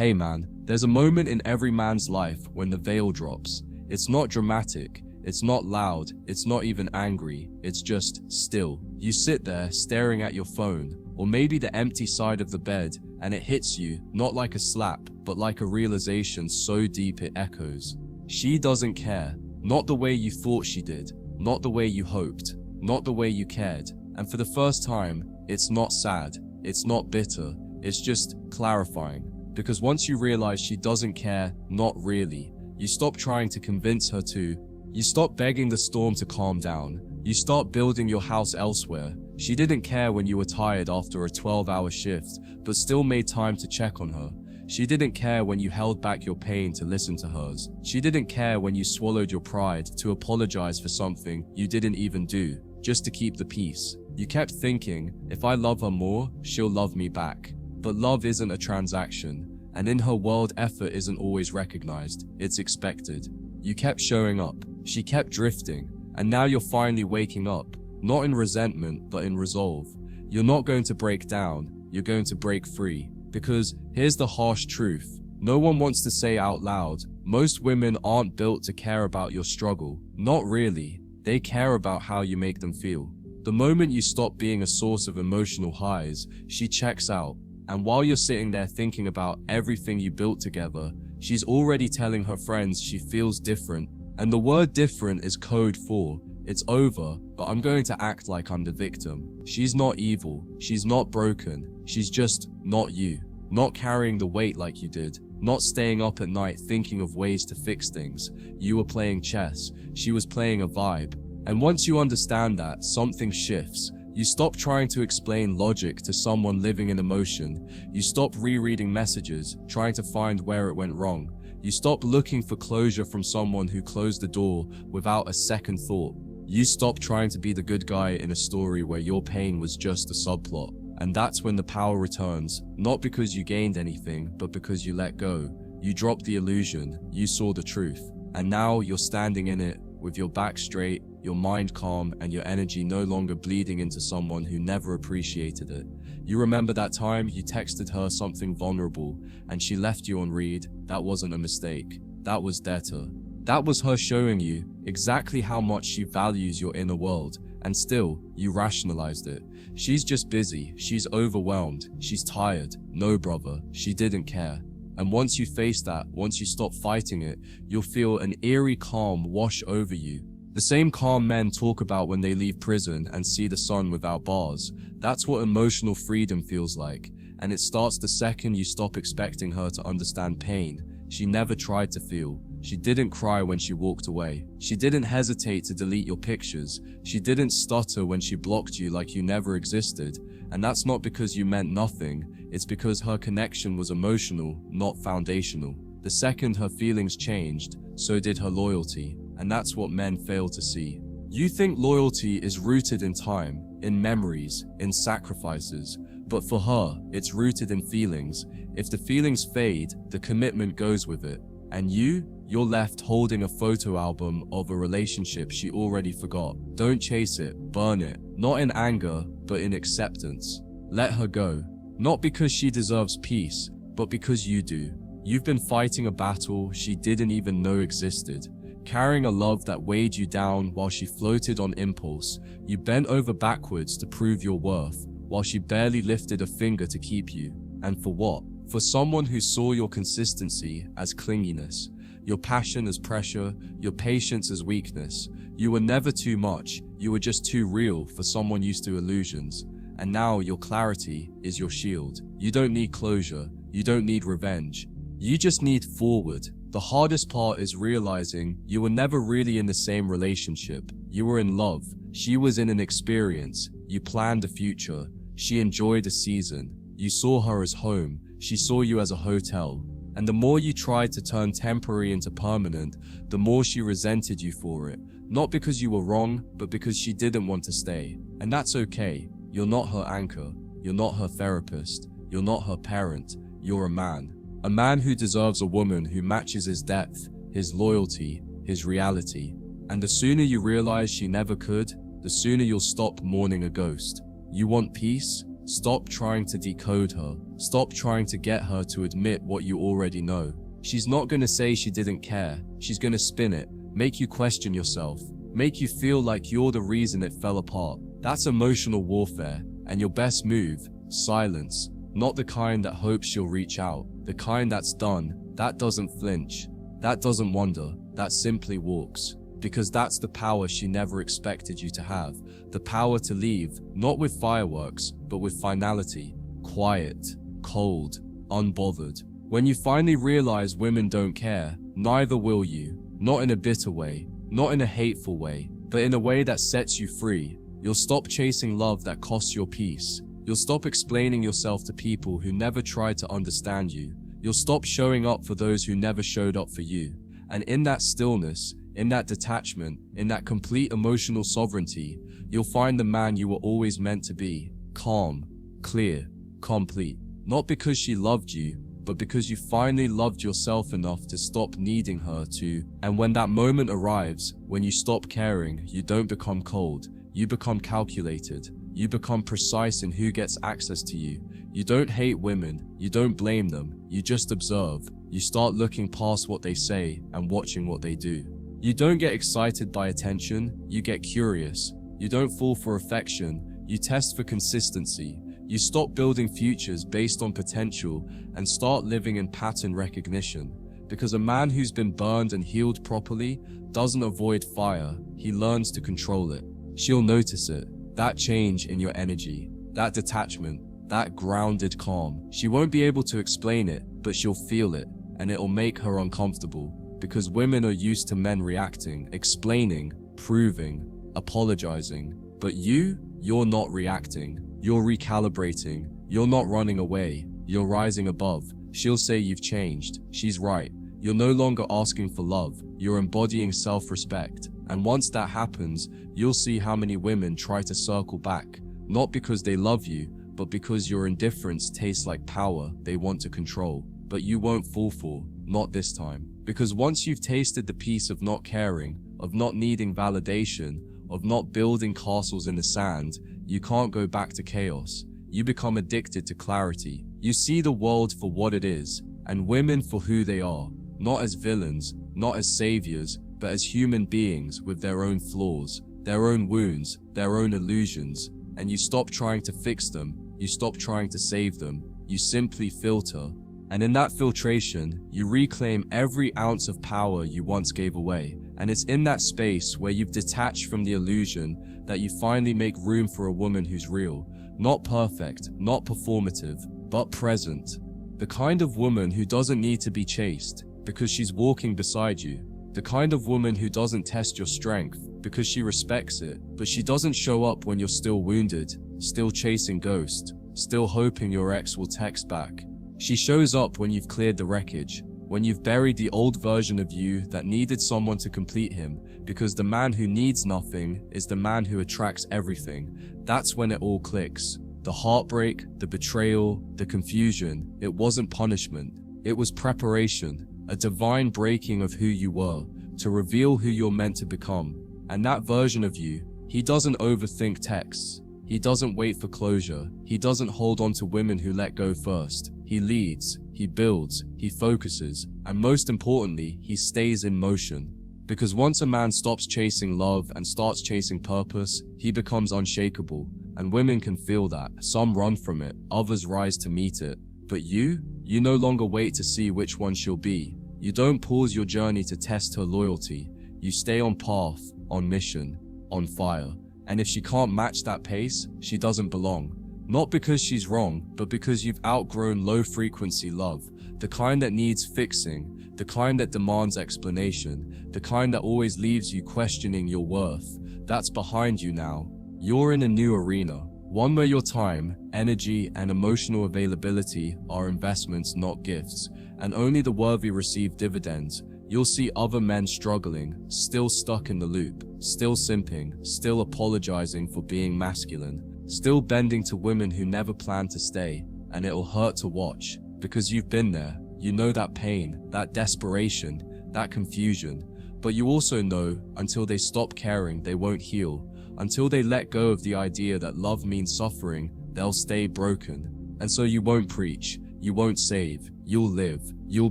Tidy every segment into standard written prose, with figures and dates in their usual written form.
Hey man, there's a moment in every man's life when the veil drops. It's not dramatic, it's not loud, it's not even angry, it's just still. You sit there staring at your phone, or maybe the empty side of the bed, and it hits you, not like a slap, but like a realization so deep it echoes. She doesn't care, not the way you thought she did, not the way you hoped, not the way you cared. And for the first time, it's not sad, it's not bitter, it's just clarifying. Because once you realize she doesn't care, not really, you stop trying to convince her to. You stop begging the storm to calm down. You start building your house elsewhere. She didn't care when you were tired after a 12-hour shift, but still made time to check on her. She didn't care when you held back your pain to listen to hers. She didn't care when you swallowed your pride to apologize for something you didn't even do, just to keep the peace. You kept thinking, if I love her more, she'll love me back. But love isn't a transaction, and in her world, effort isn't always recognized, it's expected. You kept showing up, she kept drifting, and now you're finally waking up, not in resentment, but in resolve. You're not going to break down, you're going to break free. Because here's the harsh truth, no one wants to say out loud, most women aren't built to care about your struggle. Not really, they care about how you make them feel. The moment you stop being a source of emotional highs, she checks out. And while you're sitting there thinking about everything you built together, she's already telling her friends she feels different. And the word different is code for, it's over, but I'm going to act like I'm the victim. She's not evil, she's not broken, she's just not you. Not carrying the weight like you did, not staying up at night thinking of ways to fix things. You were playing chess, she was playing a vibe. And once you understand that, something shifts. You stop trying to explain logic to someone living in emotion. You stop rereading messages, trying to find where it went wrong. You stop looking for closure from someone who closed the door without a second thought. You stop trying to be the good guy in a story where your pain was just a subplot. And that's when the power returns, not because you gained anything, but because you let go. You dropped the illusion, you saw the truth. And now you're standing in it, with your back straight, your mind calm, and your energy no longer bleeding into someone who never appreciated it. You remember that time you texted her something vulnerable, and she left you on read. That wasn't a mistake. That was data. That was her showing you exactly how much she values your inner world, and still, you rationalized it. She's just busy, she's overwhelmed, she's tired. No, brother, she didn't care. And once you face that, once you stop fighting it, you'll feel an eerie calm wash over you. The same calm men talk about when they leave prison and see the sun without bars. That's what emotional freedom feels like. And it starts the second you stop expecting her to understand pain. She never tried to feel. She didn't cry when she walked away. She didn't hesitate to delete your pictures. She didn't stutter when she blocked you like you never existed. And that's not because you meant nothing. It's because her connection was emotional, not foundational. The second her feelings changed, so did her loyalty. And that's what men fail to see. You think loyalty is rooted in time, in memories, in sacrifices. But for her, it's rooted in feelings. If the feelings fade, the commitment goes with it. And you're left holding a photo album of a relationship she already forgot. Don't chase it, burn it. Not in anger, but in acceptance. Let her go. Not because she deserves peace, but because you do. You've been fighting a battle she didn't even know existed. Carrying a love that weighed you down while she floated on impulse. You bent over backwards to prove your worth, while she barely lifted a finger to keep you. And for what? For someone who saw your consistency as clinginess, your passion as pressure, your patience as weakness. You were never too much, you were just too real for someone used to illusions. And now your clarity is your shield. You don't need closure, you don't need revenge. You just need forward. The hardest part is realizing you were never really in the same relationship. You were in love. She was in an experience. You planned a future. She enjoyed a season. You saw her as home. She saw you as a hotel. And the more you tried to turn temporary into permanent, the more she resented you for it. Not because you were wrong, but because she didn't want to stay. And that's okay. You're not her anchor. You're not her therapist. You're not her parent. You're a man. A man who deserves a woman who matches his depth, his loyalty, his reality. And the sooner you realize she never could, the sooner you'll stop mourning a ghost. You want peace? Stop trying to decode her. Stop trying to get her to admit what you already know. She's not gonna say she didn't care. She's gonna spin it, make you question yourself, make you feel like you're the reason it fell apart. That's emotional warfare, and your best move, silence. Not the kind that hopes she'll reach out, the kind that's done, that doesn't flinch, that doesn't wonder, that simply walks. Because that's the power she never expected you to have. The power to leave, not with fireworks, but with finality. Quiet, cold, unbothered. When you finally realize women don't care, neither will you. Not in a bitter way, not in a hateful way, but in a way that sets you free. You'll stop chasing love that costs your peace. You'll stop explaining yourself to people who never tried to understand you. You'll stop showing up for those who never showed up for you. And in that stillness, in that detachment, in that complete emotional sovereignty, you'll find the man you were always meant to be. Calm, clear, complete. Not because she loved you, but because you finally loved yourself enough to stop needing her to. And when that moment arrives, when you stop caring, you don't become cold. You become calculated. You become precise in who gets access to you. You don't hate women. You don't blame them. You just observe. You start looking past what they say and watching what they do. You don't get excited by attention. You get curious. You don't fall for affection. You test for consistency. You stop building futures based on potential and start living in pattern recognition. Because a man who's been burned and healed properly doesn't avoid fire. He learns to control it. She'll notice it. That change in your energy, that detachment, that grounded calm. She won't be able to explain it, but she'll feel it, and it'll make her uncomfortable. Because women are used to men reacting, explaining, proving, apologizing. But you're not reacting. You're recalibrating. You're not running away. You're rising above. She'll say you've changed. She's right. You're no longer asking for love. You're embodying self-respect. And once that happens, you'll see how many women try to circle back. Not because they love you, but because your indifference tastes like power they want to control. But you won't fall for, not this time. Because once you've tasted the peace of not caring, of not needing validation, of not building castles in the sand, you can't go back to chaos. You become addicted to clarity. You see the world for what it is, and women for who they are. Not as villains, not as saviors, but as human beings with their own flaws, their own wounds, their own illusions. And you stop trying to fix them. You stop trying to save them. You simply filter. And in that filtration, you reclaim every ounce of power you once gave away. And it's in that space where you've detached from the illusion that you finally make room for a woman who's real. Not perfect, not performative, but present. The kind of woman who doesn't need to be chased because she's walking beside you. The kind of woman who doesn't test your strength because she respects it, but she doesn't show up when you're still wounded, still chasing ghosts, still hoping your ex will text back. She shows up when you've cleared the wreckage, when you've buried the old version of you that needed someone to complete him, because the man who needs nothing is the man who attracts everything. That's when it all clicks. The heartbreak, the betrayal, the confusion, it wasn't punishment. It was preparation, a divine breaking of who you were, to reveal who you're meant to become. And that version of you, he doesn't overthink texts. He doesn't wait for closure. He doesn't hold on to women who let go first. He leads, he builds, he focuses, and most importantly, he stays in motion. Because once a man stops chasing love and starts chasing purpose, he becomes unshakable. And women can feel that. Some run from it, others rise to meet it. But you no longer wait to see which one she'll be. You don't pause your journey to test her loyalty. You stay on path, on mission, on fire. And if she can't match that pace, she doesn't belong. Not because she's wrong, but because you've outgrown low-frequency love. The kind that needs fixing, the kind that demands explanation, the kind that always leaves you questioning your worth. That's behind you now. You're in a new arena. One where your time, energy, and emotional availability are investments, not gifts. And only the worthy receive dividends. You'll see other men struggling, still stuck in the loop, still simping, still apologizing for being masculine, still bending to women who never planned to stay. And it'll hurt to watch, because you've been there. You know that pain, that desperation, that confusion. But you also know, until they stop caring, they won't heal. Until they let go of the idea that love means suffering, they'll stay broken. And so you won't preach, you won't save, you'll live, you'll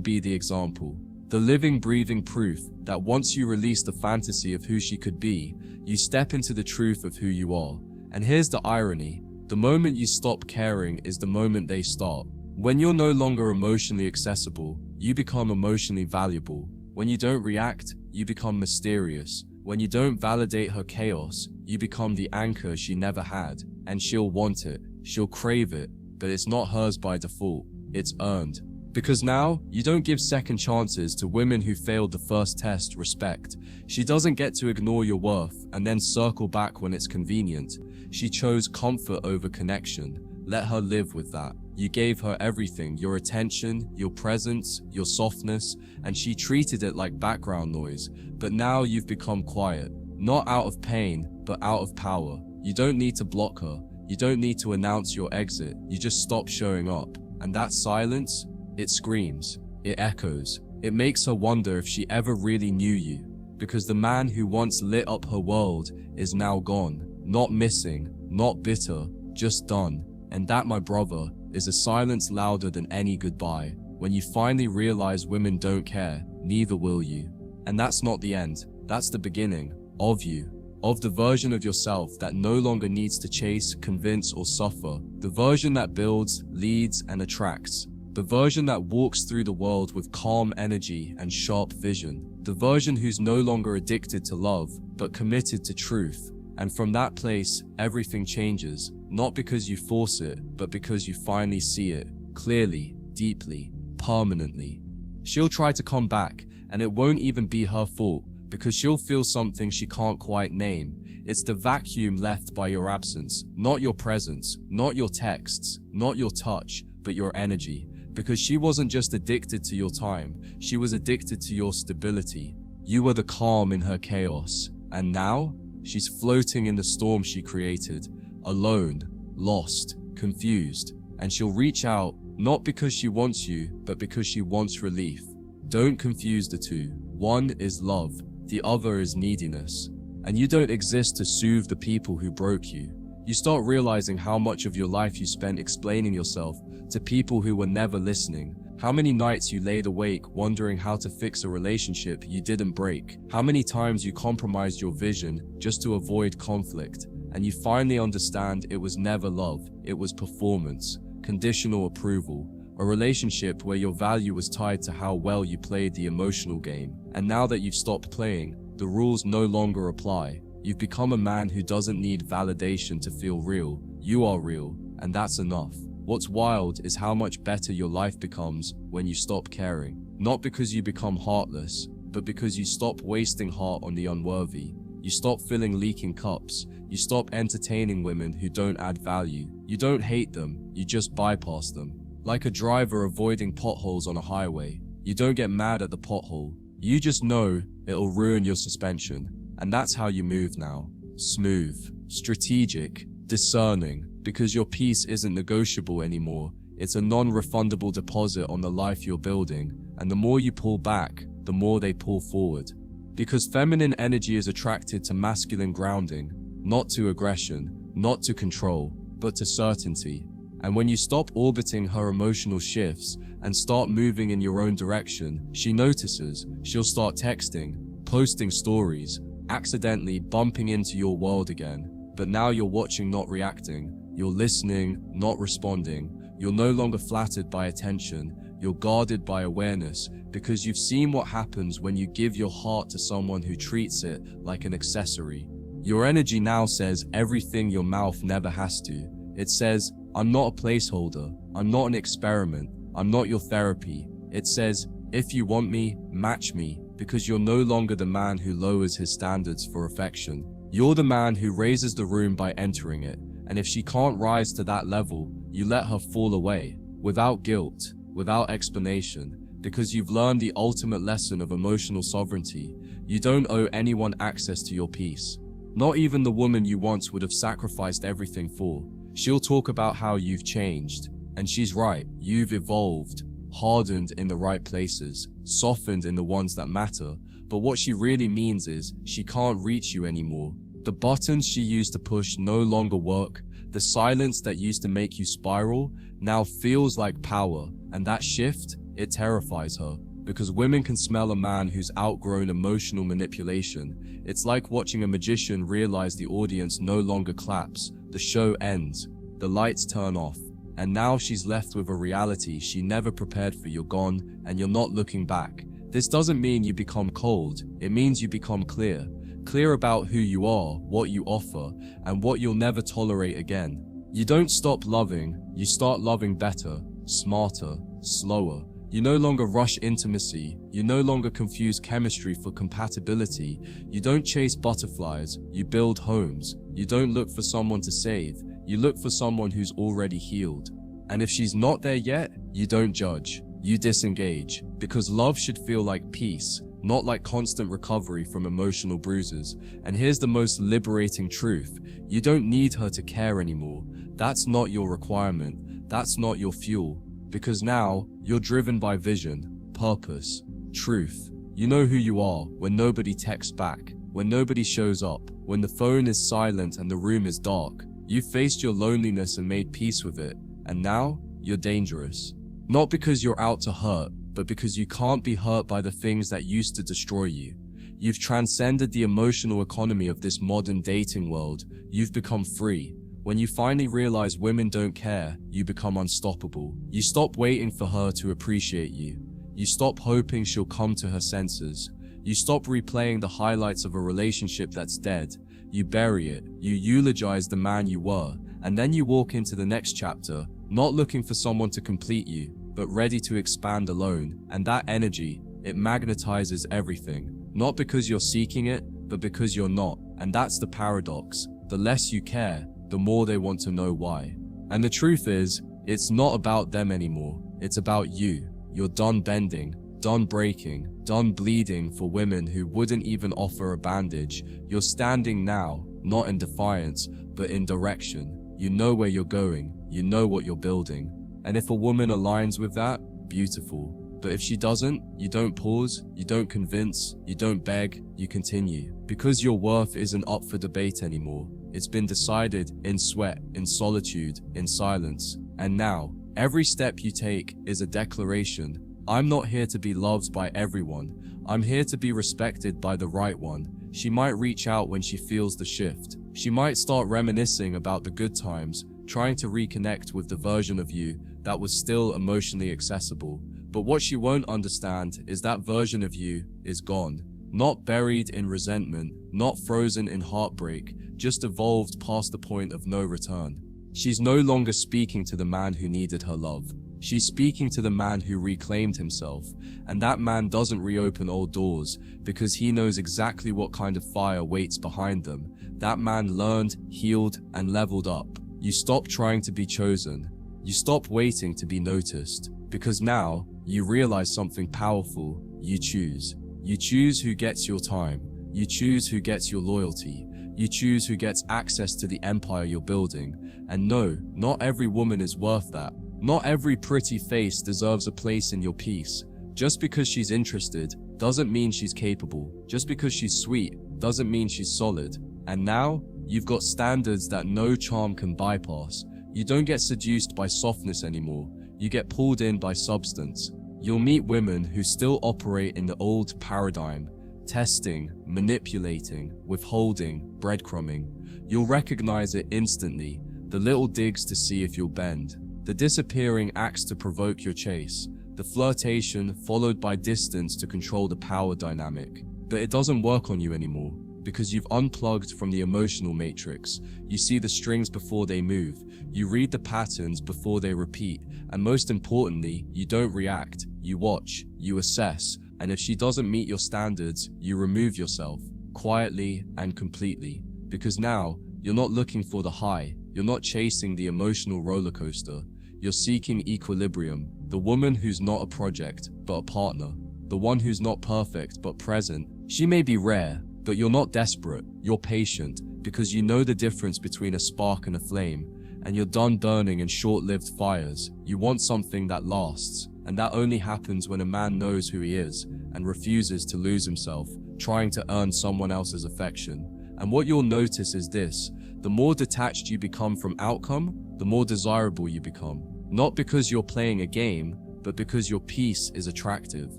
be the example. The living, breathing proof that once you release the fantasy of who she could be, you step into the truth of who you are. And here's the irony, the moment you stop caring is the moment they start. When you're no longer emotionally accessible, you become emotionally valuable. When you don't react, you become mysterious. When you don't validate her chaos, you become the anchor she never had. And she'll want it, she'll crave it, but it's not hers by default, it's earned. Because now, you don't give second chances to women who failed the first test respect. She doesn't get to ignore your worth and then circle back when it's convenient. She chose comfort over connection. Let her live with that. You gave her everything, your attention, your presence, your softness, and she treated it like background noise. But now you've become quiet. Not out of pain, but out of power. You don't need to block her. You don't need to announce your exit. You just stop showing up. And that silence, it screams, it echoes. It makes her wonder if she ever really knew you. Because the man who once lit up her world is now gone. Not missing, not bitter, just done. And that, my brother, is a silence louder than any goodbye. When you finally realize women don't care, neither will you. And that's not the end. That's the beginning of you. Of the version of yourself that no longer needs to chase, convince, or suffer. The version that builds, leads, and attracts. The version that walks through the world with calm energy and sharp vision. The version who's no longer addicted to love, but committed to truth. And from that place, everything changes. Not because you force it, but because you finally see it. Clearly, deeply, permanently. She'll try to come back, and it won't even be her fault. Because she'll feel something she can't quite name. It's the vacuum left by your absence. Not your presence, not your texts, not your touch, but your energy. Because she wasn't just addicted to your time, she was addicted to your stability. You were the calm in her chaos. And now, she's floating in the storm she created, alone, lost, confused. And she'll reach out, not because she wants you, but because she wants relief. Don't confuse the two. One is love, the other is neediness. And you don't exist to soothe the people who broke you. You start realizing how much of your life you spent explaining yourself to people who were never listening. How many nights you laid awake wondering how to fix a relationship you didn't break. How many times you compromised your vision just to avoid conflict. And you finally understand it was never love, it was performance, conditional approval. A relationship where your value was tied to how well you played the emotional game. And now that you've stopped playing, the rules no longer apply. You've become a man who doesn't need validation to feel real. You are real, and that's enough. What's wild is how much better your life becomes when you stop caring. Not because you become heartless, but because you stop wasting heart on the unworthy. You stop filling leaking cups. You stop entertaining women who don't add value. You don't hate them, you just bypass them. Like a driver avoiding potholes on a highway. You don't get mad at the pothole. You just know it'll ruin your suspension. And that's how you move now. Smooth, strategic, discerning, because your peace isn't negotiable anymore. It's a non-refundable deposit on the life you're building. And the more you pull back, the more they pull forward. Because feminine energy is attracted to masculine grounding, not to aggression, not to control, but to certainty. And when you stop orbiting her emotional shifts and start moving in your own direction, she notices. She'll start texting, posting stories, accidentally bumping into your world again. But now you're watching, not reacting. You're listening, not responding. You're no longer flattered by attention. You're guarded by awareness, because you've seen what happens when you give your heart to someone who treats it like an accessory. Your energy now says everything your mouth never has to. It says, I'm not a placeholder. I'm not an experiment. I'm not your therapy. It says, if you want me, match me, because you're no longer the man who lowers his standards for affection. You're the man who raises the room by entering it. And if she can't rise to that level, you let her fall away, without guilt, without explanation, because you've learned the ultimate lesson of emotional sovereignty. You don't owe anyone access to your peace. Not even the woman you once would have sacrificed everything for. She'll talk about how you've changed. And she's right, you've evolved, hardened in the right places, softened in the ones that matter. But what she really means is, she can't reach you anymore. The buttons she used to push no longer work. The silence that used to make you spiral now feels like power, and that shift, it terrifies her. Because women can smell a man who's outgrown emotional manipulation. It's like watching a magician realize the audience no longer claps, the show ends, the lights turn off, and now she's left with a reality she never prepared for. You're gone, and you're not looking back. This doesn't mean you become cold, it means you become clear. Clear about who you are, what you offer, and what you'll never tolerate again. You don't stop loving, you start loving better, smarter, slower. You no longer rush intimacy, you no longer confuse chemistry for compatibility. You don't chase butterflies, you build homes. You don't look for someone to save, you look for someone who's already healed. And if she's not there yet, you don't judge, you disengage. Because love should feel like peace, not like constant recovery from emotional bruises. And here's the most liberating truth: you don't need her to care anymore. That's not your requirement, that's not your fuel. Because now, you're driven by vision, purpose, truth. You know who you are when nobody texts back, when nobody shows up, when the phone is silent and the room is dark. You've faced your loneliness and made peace with it, and now, you're dangerous. Not because you're out to hurt, but because you can't be hurt by the things that used to destroy you. You've transcended the emotional economy of this modern dating world. You've become free. When you finally realize women don't care, you become unstoppable. You stop waiting for her to appreciate you. You stop hoping she'll come to her senses. You stop replaying the highlights of a relationship that's dead. You bury it. You eulogize the man you were. And then you walk into the next chapter, not looking for someone to complete you, but ready to expand alone. And that energy, it magnetizes everything. Not because you're seeking it, but because you're not. And that's the paradox. The less you care, the more they want to know why. And the truth is, it's not about them anymore. It's about you. You're done bending, done breaking, done bleeding for women who wouldn't even offer a bandage. You're standing now, not in defiance, but in direction. You know where you're going. You know what you're building. And if a woman aligns with that, beautiful. But if she doesn't, you don't pause, you don't convince, you don't beg, you continue. Because your worth isn't up for debate anymore. It's been decided in sweat, in solitude, in silence. And now, every step you take is a declaration. I'm not here to be loved by everyone. I'm here to be respected by the right one. She might reach out when she feels the shift. She might start reminiscing about the good times, trying to reconnect with the version of you that was still emotionally accessible. But what she won't understand is that version of you is gone. Not buried in resentment, not frozen in heartbreak, just evolved past the point of no return. She's no longer speaking to the man who needed her love. She's speaking to the man who reclaimed himself. And that man doesn't reopen old doors because he knows exactly what kind of fire waits behind them. That man learned, healed, and leveled up. You stop trying to be chosen. You stop waiting to be noticed. Because now, you realize something powerful. You choose. You choose who gets your time. You choose who gets your loyalty. You choose who gets access to the empire you're building. And no, not every woman is worth that. Not every pretty face deserves a place in your peace. Just because she's interested doesn't mean she's capable. Just because she's sweet doesn't mean she's solid. And now, you've got standards that no charm can bypass. You don't get seduced by softness anymore. You get pulled in by substance. You'll meet women who still operate in the old paradigm. Testing, manipulating, withholding, breadcrumbing. You'll recognize it instantly. The little digs to see if you'll bend. The disappearing acts to provoke your chase. The flirtation followed by distance to control the power dynamic. But it doesn't work on you anymore because you've unplugged from the emotional matrix. You see the strings before they move. You read the patterns before they repeat. And most importantly, you don't react. You watch, you assess. And if she doesn't meet your standards, you remove yourself quietly and completely. Because now, you're not looking for the high. You're not chasing the emotional roller coaster. You're seeking equilibrium. The woman who's not a project, but a partner. The one who's not perfect, but present. She may be rare, but you're not desperate. You're patient, because you know the difference between a spark and a flame. And you're done burning in short-lived fires. You want something that lasts. And that only happens when a man knows who he is and refuses to lose himself, trying to earn someone else's affection. And what you'll notice is this: The more detached you become from outcome, the more desirable you become. Not because you're playing a game, but because your peace is attractive.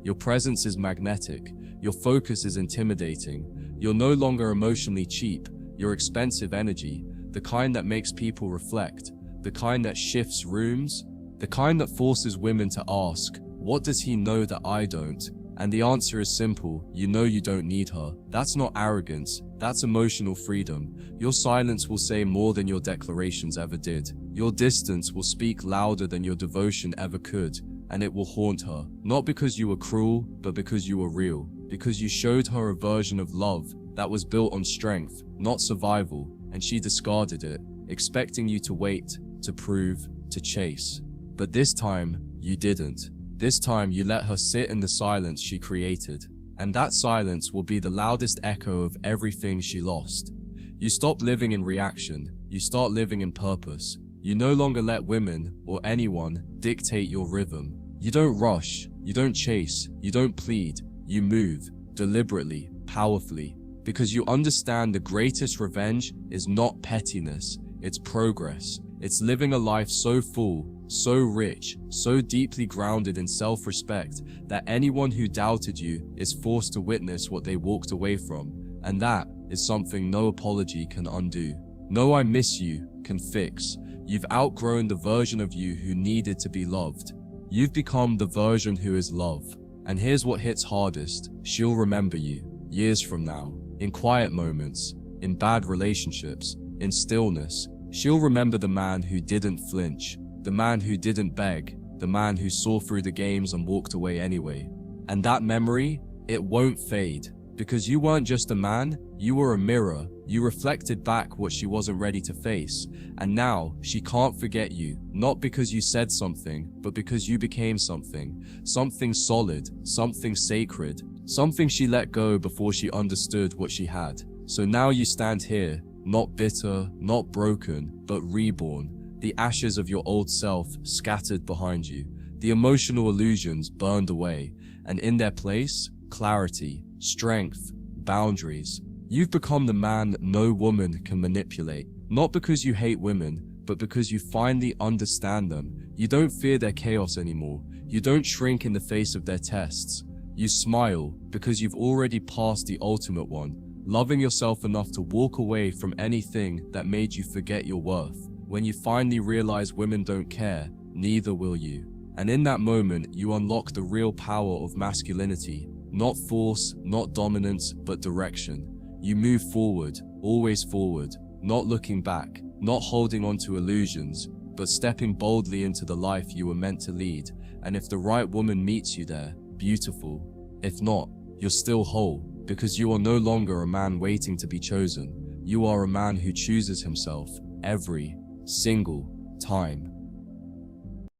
Your presence is magnetic. Your focus is intimidating. You're no longer emotionally cheap. You're expensive energy, the kind that makes people reflect, the kind that shifts rooms, the kind that forces women to ask, what does he know that I don't? And the answer is simple, you know you don't need her. That's not arrogance, that's emotional freedom. Your silence will say more than your declarations ever did. Your distance will speak louder than your devotion ever could, and it will haunt her. Not because you were cruel, but because you were real. Because you showed her a version of love that was built on strength, not survival, and she discarded it, expecting you to wait, to prove, to chase. But this time, you didn't. This time, you let her sit in the silence she created. And that silence will be the loudest echo of everything she lost. You stop living in reaction. You start living in purpose. You no longer let women, or anyone, dictate your rhythm. You don't rush. You don't chase. You don't plead. You move, deliberately, powerfully. Because you understand the greatest revenge is not pettiness. It's progress. It's living a life so full, so rich, so deeply grounded in self-respect that anyone who doubted you is forced to witness what they walked away from. And that is something no apology can undo. No "I miss you" can fix. You've outgrown the version of you who needed to be loved. You've become the version who is love. And here's what hits hardest. She'll remember you, years from now, in quiet moments, in bad relationships, in stillness. She'll remember the man who didn't flinch, the man who didn't beg, the man who saw through the games and walked away anyway. And that memory, it won't fade. Because you weren't just a man, you were a mirror. You reflected back what she wasn't ready to face. And now, she can't forget you. Not because you said something, but because you became something. Something solid, something sacred, something she let go before she understood what she had. So now you stand here, not bitter, not broken, but reborn. The ashes of your old self scattered behind you. The emotional illusions burned away. And in their place, clarity, strength, boundaries. You've become the man that no woman can manipulate. Not because you hate women, but because you finally understand them. You don't fear their chaos anymore. You don't shrink in the face of their tests. You smile because you've already passed the ultimate one, loving yourself enough to walk away from anything that made you forget your worth. When you finally realize women don't care, neither will you. And in that moment, you unlock the real power of masculinity. Not force, not dominance, but direction. You move forward, always forward, not looking back, not holding on to illusions, but stepping boldly into the life you were meant to lead. And if the right woman meets you there, beautiful. If not, you're still whole, because you are no longer a man waiting to be chosen. You are a man who chooses himself every single time.